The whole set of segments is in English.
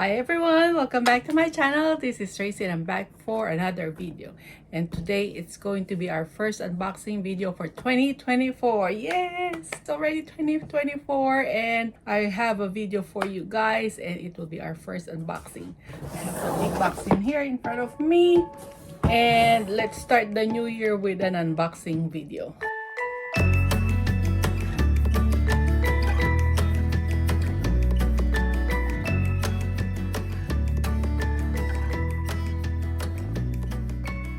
Hi everyone, welcome back to my channel. This is Tracy and I'm back for another video. And today it's going to be our first unboxing video for 2024. Yes, it's already 2024 and I have a video for you guys and it will be our first unboxing. I have a big box in here in front of me and let's start the new year with an unboxing video.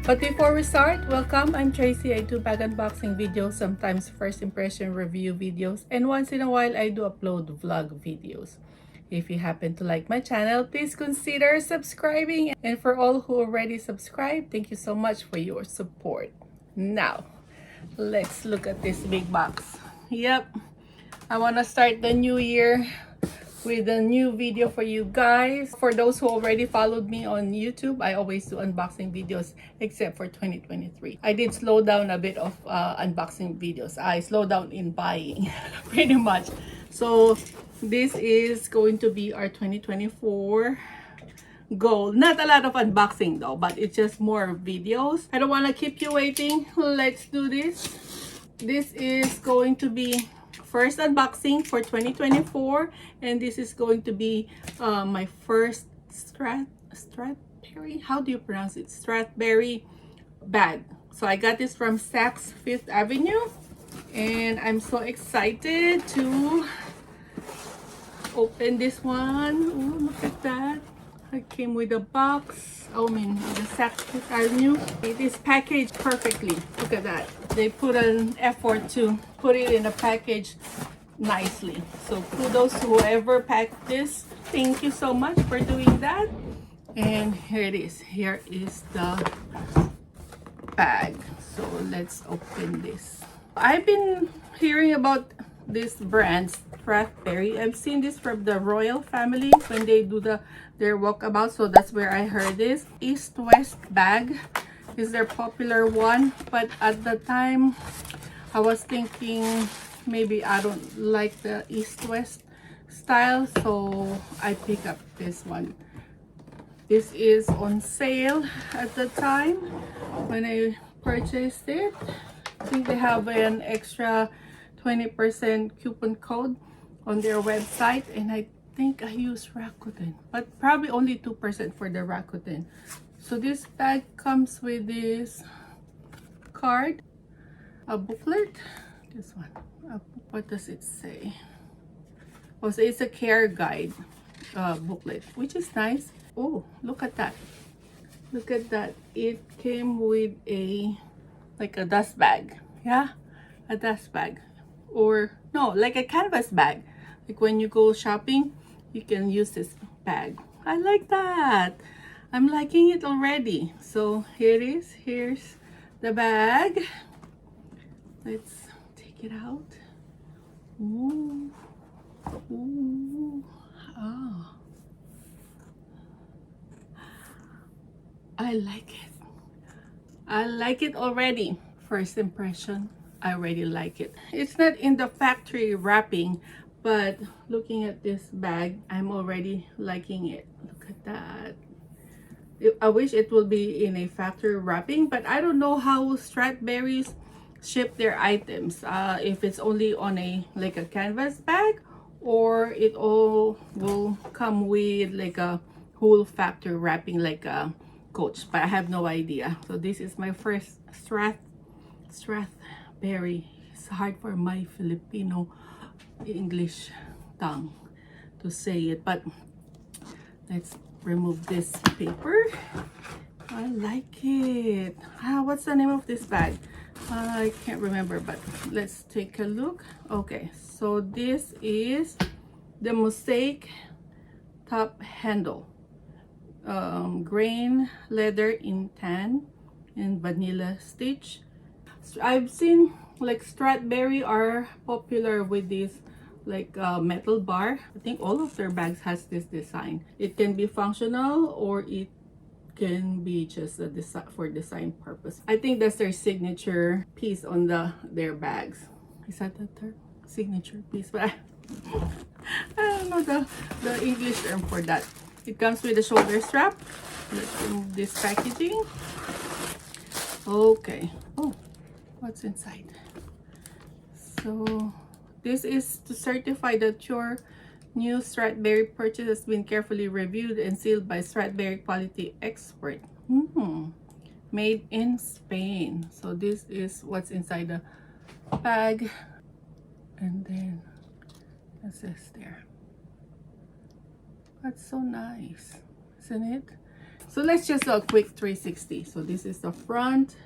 But before we start, welcome, I'm Tracy. I do bag unboxing videos, sometimes first impression review videos, and once in a while I do upload vlog videos. If you happen to like my channel, please consider subscribing. And for all who already subscribed, thank you so much for your support. Now, let's look at this big box. Yep, I want to start the new year with a new video for you guys. For those who already followed me on YouTube, I always do unboxing videos except for 2023. I did slow down a bit of unboxing videos. I slowed down in buying pretty much. So this is going to be our 2024 goal. Not a lot of unboxing though, but it's just more videos. I don't want to keep you waiting. Let's do this. This is going to be first unboxing for 2024 and this is going to be my first Strathberry, how do you pronounce it, Strathberry bag. So I got this from Saks Fifth Avenue and I'm so excited to open this one. Ooh, look at that. It came with a box. I mean, the Saks Fifth Avenue. It is packaged perfectly. Look at that. They put an effort to put it in a package nicely. So kudos to whoever packed this. Thank you so much for doing that. And here it is. Here is the bag. So let's open this. I've been hearing about this brand, Strathberry. I've seen this from the royal family when they do their walkabout, so that's where I heard this. East-West bag is their popular one, but at the time I was thinking maybe I don't like the East-West style, so I pick up this one. This is on sale at the time when I purchased it. I think they have an extra 20% coupon code on their website, and I think I use Rakuten, but probably only 2% for the Rakuten. So this bag comes with this card, a booklet, this one. What does it say? Oh, so it's a care guide booklet, which is nice. Oh, look at that. Look at that. It came with like a dust bag. Yeah, a dust bag. Or no, like a canvas bag. Like when you go shopping, you can use this bag. I like that. I'm liking it already. So here it is. Here's the bag. Let's take it out. Ooh. Ooh. Oh. I like it. I like it already. First impression, I already like it. It's not in the factory wrapping, but looking at this bag, I'm already liking it. Look at that. I wish it would be in a factory wrapping, but I don't know how Strathberries ship their items. If it's only on like a canvas bag, or it all will come with like a whole factory wrapping like a Coach, but I have no idea. So this is my first Strathberry. It's hard for my Filipino English tongue to say it, but let's remove this paper. I like it. What's the name of this bag? I can't remember, but let's take a look. Okay, so this is the MOSAIC top handle. Grain leather in tan and vanilla stitch. I've seen like Strathberry are popular with this like metal bar. I think all of their bags has this design. It can be functional or it can be just a for design purpose. I think that's their signature piece on their bags. Is that the term? Signature piece? But I don't know the English term for that. It comes with a shoulder strap. Let's remove this packaging. Okay. Oh, what's inside? So this is to certify that your new Strathberry purchase has been carefully reviewed and sealed by Strathberry quality expert. Made in Spain. So this is what's inside the bag, and then it says there. That's so nice, isn't it? So let's just do a quick 360. So this is the front,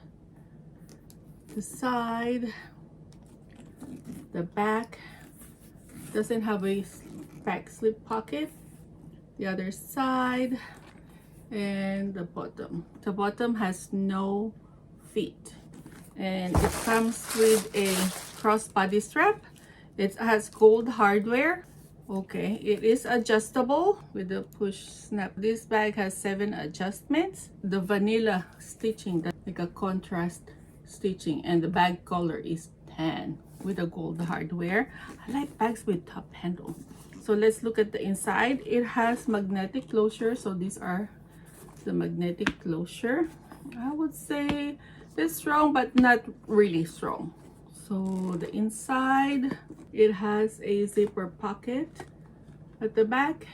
the side, the back. Doesn't have a back slip pocket. The other side, and the bottom. The bottom has no feet, and it comes with a crossbody strap. It has gold hardware. Okay, it is adjustable with the push snap. This bag has 7 adjustments. The vanilla stitching, that's like a contrast stitching, and the bag color is tan with the gold hardware. I like bags with top handle. So let's look at the inside. It has magnetic closure. So these are the magnetic closure. I would say it's strong, but not really strong. So the inside, it has a zipper pocket at the back,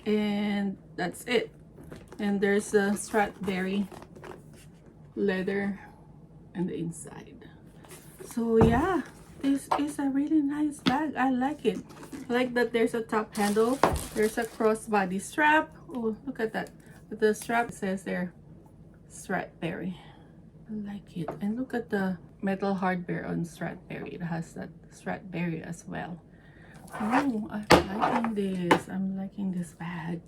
and that's it. And there's a Strathberry leather in the inside. So yeah, this is a really nice bag. I like it. I like that there's a top handle. There's a crossbody strap. Oh, look at that. The strap says there Strathberry. I like it. And look at the metal hardware on Strathberry. It has that Strathberry as well. Oh, I'm liking this. I'm liking this bag.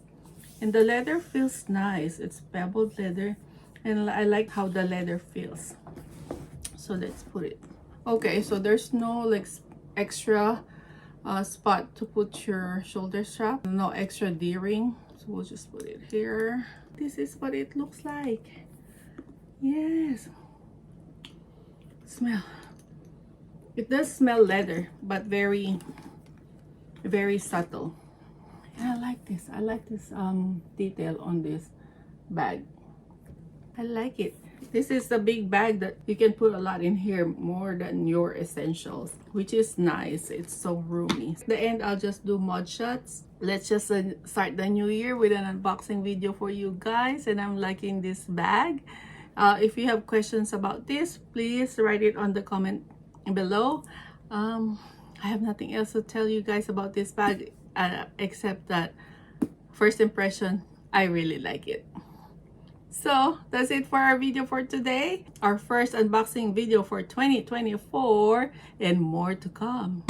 And the leather feels nice. It's beveled leather, and I like how the leather feels. So let's put it. Okay, so there's no like extra spot to put your shoulder strap. No extra D-ring. So we'll just put it here. This is what it looks like. Yes. Smell. It does smell leather, but very, very subtle. And I like this. I like this detail on this bag. I like it. This is a big bag that you can put a lot in here, more than your essentials, which is nice. It's so roomy. At the end, I'll just do mud shots. Let's just start the new year with an unboxing video for you guys, and I'm liking this bag. If you have questions about this, please write it on the comment below. I have nothing else to tell you guys about this bag except that first impression, I really like it. So that's it for our video for today. Our first unboxing video for 2024, and more to come.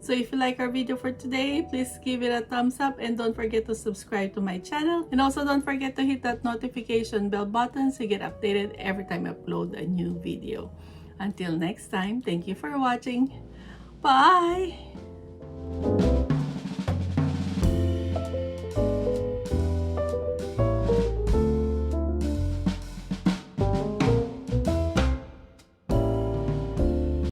So if you like our video for today, please give it a thumbs up, and don't forget to subscribe to my channel. And also don't forget to hit that notification bell button so you get updated every time I upload a new video. Until next time, thank you for watching. Bye!